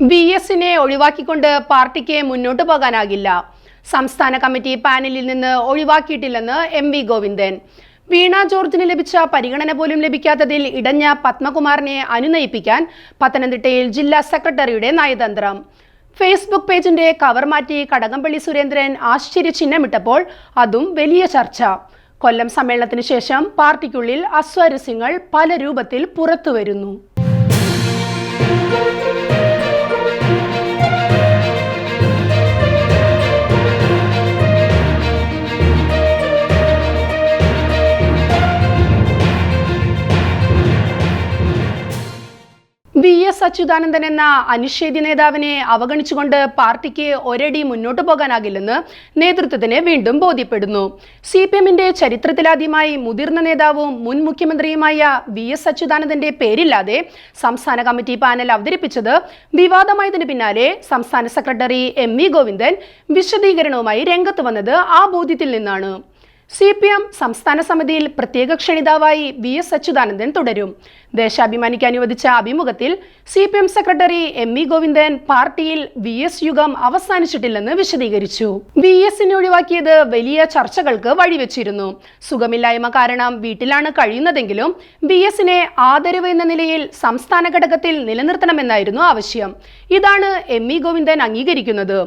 VS-നെ ഒഴിവാക്കിക്കൊണ്ട് പാർട്ടിക്ക് മുന്നോട്ട് പോകാനാകില്ല. സംസ്ഥാന കമ്മിറ്റി പാനലിൽ നിന്ന് ഒഴിവാക്കിയിട്ടില്ലെന്ന് MV ഗോവിന്ദൻ. വീണ ജോർജിന് ലഭിച്ച പരിഗണന പോലും ലഭിക്കാത്തതിൽ ഇടഞ്ഞ പത്മകുമാറിനെ അനുനയിപ്പിക്കാൻ പത്തനംതിട്ടയിൽ ജില്ലാ സെക്രട്ടറിയുടെ നയതന്ത്രം. ഫേസ്ബുക്ക് പേജിന്റെ കവർ മാറ്റി കടകംപള്ളി സുരേന്ദ്രൻ ആശ്ചര്യചിഹ്നമിട്ടപ്പോൾ അതും വലിയ ചർച്ച. കൊല്ലം സമ്മേളനത്തിന് ശേഷം പാർട്ടിക്കുള്ളിൽ അസ്വാരസ്യങ്ങൾ പല രൂപത്തിൽ പുറത്തുവരുന്നു. VS അച്യുതാനന്ദൻ എന്ന അനിഷേധ്യ നേതാവിനെ അവഗണിച്ചുകൊണ്ട് പാർട്ടിക്ക് ഒരടി മുന്നോട്ട് പോകാനാകില്ലെന്ന് നേതൃത്വത്തിന് വീണ്ടും ബോധ്യപ്പെടുന്നു. CPM-ന്റെ ചരിത്രത്തിലാദ്യമായി മുതിർന്ന നേതാവും മുൻ മുഖ്യമന്ത്രിയുമായ VS അച്യുതാനന്ദന്റെ പേരില്ലാതെ സംസ്ഥാന കമ്മിറ്റി പാനൽ അവതരിപ്പിച്ചത് വിവാദമായതിനു പിന്നാലെ സംസ്ഥാന സെക്രട്ടറി MV ഗോവിന്ദൻ വിശദീകരണവുമായി രംഗത്ത് വന്നത് ആ ബോധ്യത്തിൽ നിന്നാണ്. CPM സംസ്ഥാന സമിതിയിൽ പ്രത്യേക ക്ഷണിതാവായി VS അച്യുതാനന്ദൻ തുടരും. ദേശാഭിമാനിക്ക് അനുവദിച്ച അഭിമുഖത്തിൽ CPM സെക്രട്ടറി MV ഗോവിന്ദൻ പാർട്ടിയിൽ VS യുഗം അവസാനിച്ചിട്ടില്ലെന്ന് വിശദീകരിച്ചു. VS-നെ ഒഴിവാക്കിയത് വലിയ ചർച്ചകൾക്ക് വഴിവെച്ചിരുന്നു. സുഖമില്ലായ്മ കാരണം വീട്ടിലാണ് കഴിയുന്നതെങ്കിലും VS-നെ ആദരവ് എന്ന നിലയിൽ സംസ്ഥാന ഘടകത്തിൽ നിലനിർത്തണമെന്നായിരുന്നു ആവശ്യം. ഇതാണ് MV ഗോവിന്ദൻ അംഗീകരിക്കുന്നത്.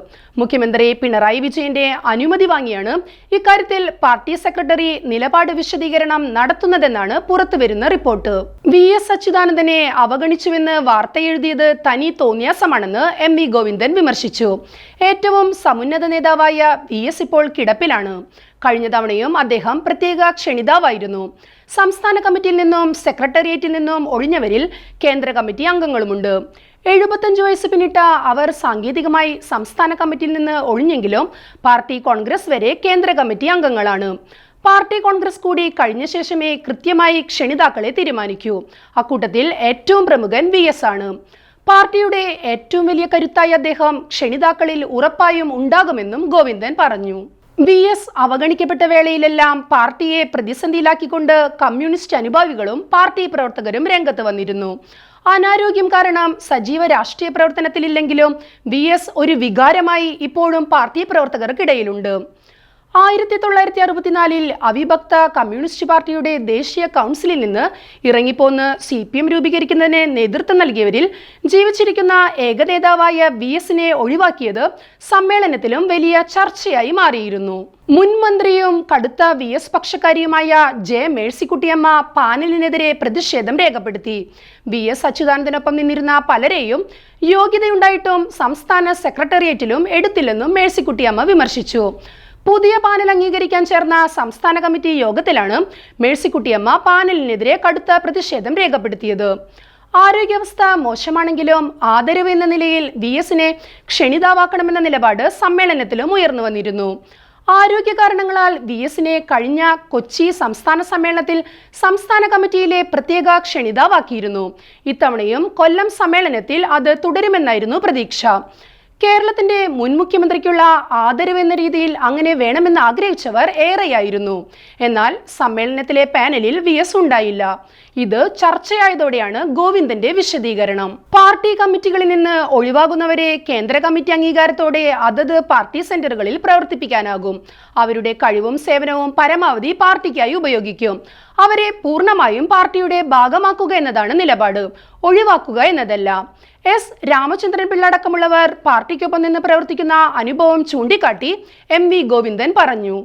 മുഖ്യമന്ത്രി പിണറായി വിജയന്റെ അനുമതി വാങ്ങിയാണ് ഇക്കാര്യത്തിൽ പാർട്ടി സെക്രട്ടറി നിലപാട് വിശദീകരണം നടത്തുന്നതെന്നാണ് പുറത്തുവരുന്ന റിപ്പോർട്ട്. VS അച്യുതാനന്ദനെ അവഗണിച്ചുവെന്ന് വാർത്ത എഴുതിയത് തനി തോന്നിയാസമാണെന്ന് MV ഗോവിന്ദൻ വിമർശിച്ചു. ഏറ്റവും സമുന്നത നേതാവായ VS ഇപ്പോൾ കിടപ്പിലാണ്. കഴിഞ്ഞ തവണയും അദ്ദേഹം പ്രത്യേക ക്ഷണിതാവായിരുന്നു. സംസ്ഥാന കമ്മിറ്റിയിൽ നിന്നും സെക്രട്ടേറിയറ്റിൽ നിന്നും ഒഴിഞ്ഞവരിൽ കേന്ദ്ര കമ്മിറ്റി അംഗങ്ങളുമുണ്ട്. 75 വയസ്സ് പിന്നിട്ട അവർ സാങ്കേതികമായി സംസ്ഥാന കമ്മിറ്റിയിൽ നിന്ന് ഒഴിഞ്ഞെങ്കിലും പാർട്ടി കോൺഗ്രസ് വരെ കേന്ദ്ര കമ്മിറ്റി അംഗങ്ങളാണ്. പാർട്ടി കോൺഗ്രസ് കൂടി കഴിഞ്ഞ ശേഷമേ കൃത്യമായി ക്ഷണിതാക്കളെ തീരുമാനിക്കൂ. അക്കൂട്ടത്തിൽ ഏറ്റവും പ്രമുഖൻ VS ആണ്. പാർട്ടിയുടെ ഏറ്റവും വലിയ കരുത്തായി അദ്ദേഹം ക്ഷണിതാക്കളിൽ ഉറപ്പായും ഉണ്ടാകുമെന്നും ഗോവിന്ദൻ പറഞ്ഞു. VS അവഗണിക്കപ്പെട്ട വേളയിലെല്ലാം പാർട്ടിയെ പ്രതിസന്ധിയിലാക്കിക്കൊണ്ട് കമ്മ്യൂണിസ്റ്റ് അനുഭാവികളും പാർട്ടി പ്രവർത്തകരും രംഗത്ത് വന്നിരുന്നു. അനാരോഗ്യം കാരണം സജീവ രാഷ്ട്രീയ പ്രവർത്തനത്തിലില്ലെങ്കിലും VS ഒരു വികാരമായി ഇപ്പോഴും പാർട്ടി പ്രവർത്തകർക്കിടയിലുണ്ട്. 1964 അവിഭക്ത കമ്മ്യൂണിസ്റ്റ് പാർട്ടിയുടെ ദേശീയ കൗൺസിലിൽ നിന്ന് ഇറങ്ങിപ്പോന്ന് CPM രൂപീകരിക്കുന്നതിന് നേതൃത്വം നൽകിയവരിൽ ജീവിച്ചിരിക്കുന്ന ഏകനേതാവായ VS-നെ ഒഴിവാക്കിയത് സമ്മേളനത്തിലും വലിയ ചർച്ചയായി മാറിയിരുന്നു. മുൻ മന്ത്രിയും കടുത്ത VS പക്ഷക്കാരിയുമായ J മേഴ്സിക്കുട്ടിയമ്മ പാനലിനെതിരെ പ്രതിഷേധം രേഖപ്പെടുത്തി. VS അച്യുതാനന്ദനൊപ്പം നിന്നിരുന്ന പലരെയും യോഗ്യതയുണ്ടായിട്ടും സംസ്ഥാന സെക്രട്ടേറിയറ്റിലും എടുത്തില്ലെന്നും മേഴ്സിക്കുട്ടിയമ്മ വിമർശിച്ചു. പുതിയ പാനൽ അംഗീകരിക്കാൻ ചേർന്ന സംസ്ഥാന കമ്മിറ്റി യോഗത്തിലാണ് മേഴ്സിക്കുട്ടിയമ്മ പാനലിനെതിരെ കടുത്ത പ്രതിഷേധം രേഖപ്പെടുത്തിയത്. ആരോഗ്യാവസ്ഥ മോശമാണെങ്കിലും ആദരവ് എന്ന നിലയിൽ VS-നെ ക്ഷണിതാവാക്കണമെന്ന നിലപാട് സമ്മേളനത്തിലും ഉയർന്നു വന്നിരുന്നു. ആരോഗ്യ കാരണങ്ങളാൽ VS-നെ കഴിഞ്ഞ കൊച്ചി സംസ്ഥാന സമ്മേളനത്തിൽ സംസ്ഥാന കമ്മിറ്റിയിലെ പ്രത്യേക ക്ഷണിതാവാക്കിയിരുന്നു. ഇത്തവണയും കൊല്ലം സമ്മേളനത്തിൽ അത് തുടരുമെന്നായിരുന്നു പ്രതീക്ഷ. കേരളത്തിന്റെ മുൻ മുഖ്യമന്ത്രിക്കുള്ള ആദരവ് എന്ന രീതിയിൽ അങ്ങനെ വേണമെന്ന് ആഗ്രഹിച്ചവർ ഏറെയായിരുന്നു. എന്നാൽ സമ്മേളനത്തിലെ പാനലിൽ VS ഉണ്ടായില്ല. ഇത് ചർച്ചയായതോടെയാണ് ഗോവിന്ദന്റെ വിശദീകരണം. പാർട്ടി കമ്മിറ്റികളിൽ നിന്ന് ഒഴിവാകുന്നവരെ കേന്ദ്ര കമ്മിറ്റി അംഗീകാരത്തോടെ അതത് പാർട്ടി സെന്ററുകളിൽ പ്രവർത്തിപ്പിക്കാനാകും. അവരുടെ കഴിവും സേവനവും പരമാവധി പാർട്ടിക്കായി ഉപയോഗിക്കും. അവരെ പൂർണ്ണമായും പാർട്ടിയുടെ ഭാഗമാക്കുക എന്നതാണ് നിലപാട്, ഒഴിവാക്കുക എന്നതല്ല. S രാമചന്ദ്രൻ പിള്ള അടക്കമുള്ളവർ പാർട്ടിക്കൊപ്പം നിന്ന് പ്രവർത്തിക്കുന്ന അനുഭവം ചൂണ്ടിക്കാട്ടി MV ഗോവിന്ദൻ പറഞ്ഞു.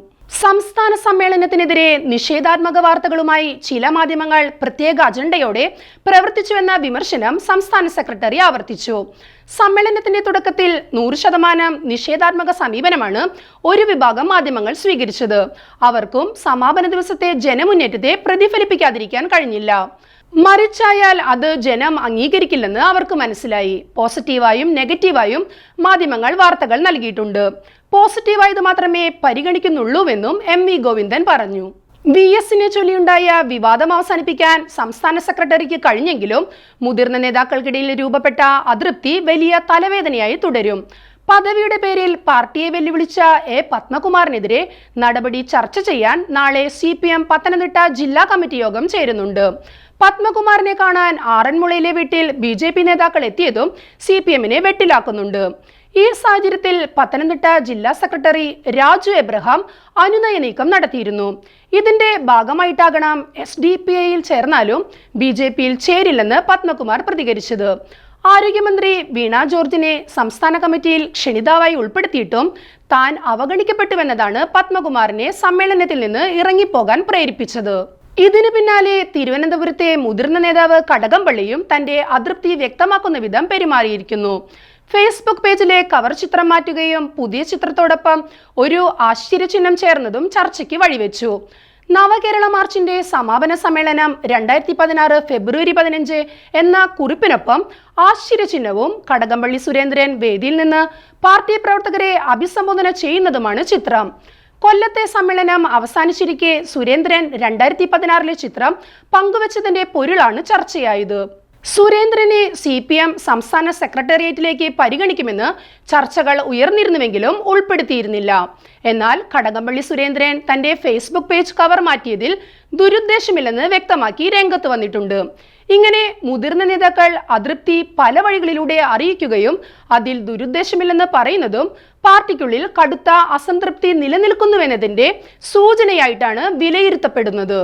സംസ്ഥാന സമ്മേളനത്തിനെതിരെ നിഷേധാത്മക വാർത്തകളുമായി ചില മാധ്യമങ്ങൾ പ്രത്യേക അജണ്ടയോടെ പ്രവർത്തിച്ചുവെന്ന വിമർശനം സംസ്ഥാന സെക്രട്ടറി ആവർത്തിച്ചു. സമ്മേളനത്തിന്റെ തുടക്കത്തിൽ 100% നിഷേധാത്മക സമീപനമാണ് ഒരു വിഭാഗം മാധ്യമങ്ങൾ സ്വീകരിച്ചത്. അവർക്കും സമാപന ദിവസത്തെ ജനമുന്നേറ്റത്തെ പ്രതിഫലിപ്പിക്കാതിരിക്കാൻ കഴിഞ്ഞില്ല. മറിച്ചായാൽ അത് ജനം അംഗീകരിക്കില്ലെന്ന് അവർക്ക് മനസ്സിലായി. പോസിറ്റീവായും നെഗറ്റീവായും മാധ്യമങ്ങൾ വാർത്തകൾ നൽകിയിട്ടുണ്ട്. പോസിറ്റീവായത് മാത്രമേ പരിഗണിക്കുന്നുള്ളൂവെന്നും MV ഗോവിന്ദൻ പറഞ്ഞു. VS-നെ ചൊല്ലിയുണ്ടായ വിവാദം അവസാനിപ്പിക്കാൻ സംസ്ഥാന സെക്രട്ടറിക്ക് കഴിഞ്ഞെങ്കിലും മുതിർന്ന നേതാക്കൾക്കിടയിൽ രൂപപ്പെട്ട അതൃപ്തി വലിയ തലവേദനയായി തുടരും. പദവിയുടെ പേരിൽ പാർട്ടിയെ വെല്ലുവിളിച്ച പത്മകുമാറിനെതിരെ നടപടി ചർച്ച ചെയ്യാൻ നാളെ CPM പത്തനംതിട്ട ജില്ലാ കമ്മിറ്റി യോഗം ചേരുന്നുണ്ട്. പത്മകുമാറിനെ കാണാൻ ആറന്മുളയിലെ വീട്ടിൽ BJP നേതാക്കൾ എത്തിയതും CPMനെ വെട്ടിലാക്കുന്നുണ്ട്. ഈ സാഹചര്യത്തിൽ പത്തനംതിട്ട ജില്ലാ സെക്രട്ടറി രാജു എബ്രഹാം അനുനയ നീക്കം നടത്തിയിരുന്നു. ഇതിന്റെ ഭാഗമായിട്ടാകണം SDPIയിൽ ചേർന്നാലും BJPയിൽ ചേരില്ലെന്ന് പത്മകുമാർ പ്രതികരിച്ചത്. ആരോഗ്യമന്ത്രി വീണ ജോർജിനെ സംസ്ഥാന കമ്മിറ്റിയിൽ ക്ഷണിതാവായി ഉൾപ്പെടുത്തിയിട്ടും താൻ അവഗണിക്കപ്പെട്ടുവെന്നതാണ് പത്മകുമാറിനെ സമ്മേളനത്തിൽ നിന്ന് ഇറങ്ങിപ്പോകാൻ പ്രേരിപ്പിച്ചത്. ഇതിനു പിന്നാലെ തിരുവനന്തപുരത്തെ മുതിർന്ന നേതാവ് കടകംപള്ളിയും തന്റെ അതൃപ്തി വ്യക്തമാക്കുന്ന വിധം പെരുമാറിയിരിക്കുന്നു. ഫേസ്ബുക്ക് പേജിലെ കവർ ചിത്രം മാറ്റുകയും പുതിയ ചിത്രത്തോടൊപ്പം ഒരു ആശ്ചര്യചിഹ്നം ചേർന്നതും ചർച്ചയ്ക്ക് വഴിവെച്ചു. നവകേരള മാർച്ചിന്റെ സമാപന സമ്മേളനം 2016 ഫെബ്രുവരി 15 എന്ന കുറിപ്പിനൊപ്പം ആശ്ചര്യചിഹ്നവും കടകംപള്ളി സുരേന്ദ്രൻ വേദിയിൽ നിന്ന് പാർട്ടി പ്രവർത്തകരെ അഭിസംബോധന ചെയ്യുന്നതുമാണ് ചിത്രം. കൊല്ലത്തെ സമ്മേളനം അവസാനിച്ചിരിക്കെ സുരേന്ദ്രൻ 2016 ചിത്രം പങ്കുവച്ചതിന്റെ പൊരുളാണ് ചർച്ചയായത്. സുരേന്ദ്രനെ CPM സംസ്ഥാന സെക്രട്ടേറിയറ്റിലേക്ക് പരിഗണിക്കുമെന്ന് ചർച്ചകൾ ഉയർന്നിരുന്നുവെങ്കിലും ഉൾപ്പെടുത്തിയിരുന്നില്ല. എന്നാൽ കടകംപള്ളി സുരേന്ദ്രൻ തന്റെ ഫേസ്ബുക്ക് പേജ് കവർ മാറ്റിയതിൽ ദുരുദ്ദേശമില്ലെന്ന് വ്യക്തമാക്കി രംഗത്ത് വന്നിട്ടുണ്ട്. ഇങ്ങനെ മുതിർന്ന നേതാക്കൾ അതൃപ്തി പല വഴികളിലൂടെ അറിയിക്കുകയും അതിൽ ദുരുദ്ദേശമില്ലെന്ന് പറയുന്നതും പാർട്ടിക്കുള്ളിൽ കടുത്ത അസംതൃപ്തി നിലനിൽക്കുന്നുവെന്നതിന്റെ സൂചനയായിട്ടാണ് വിലയിരുത്തപ്പെടുന്നത്.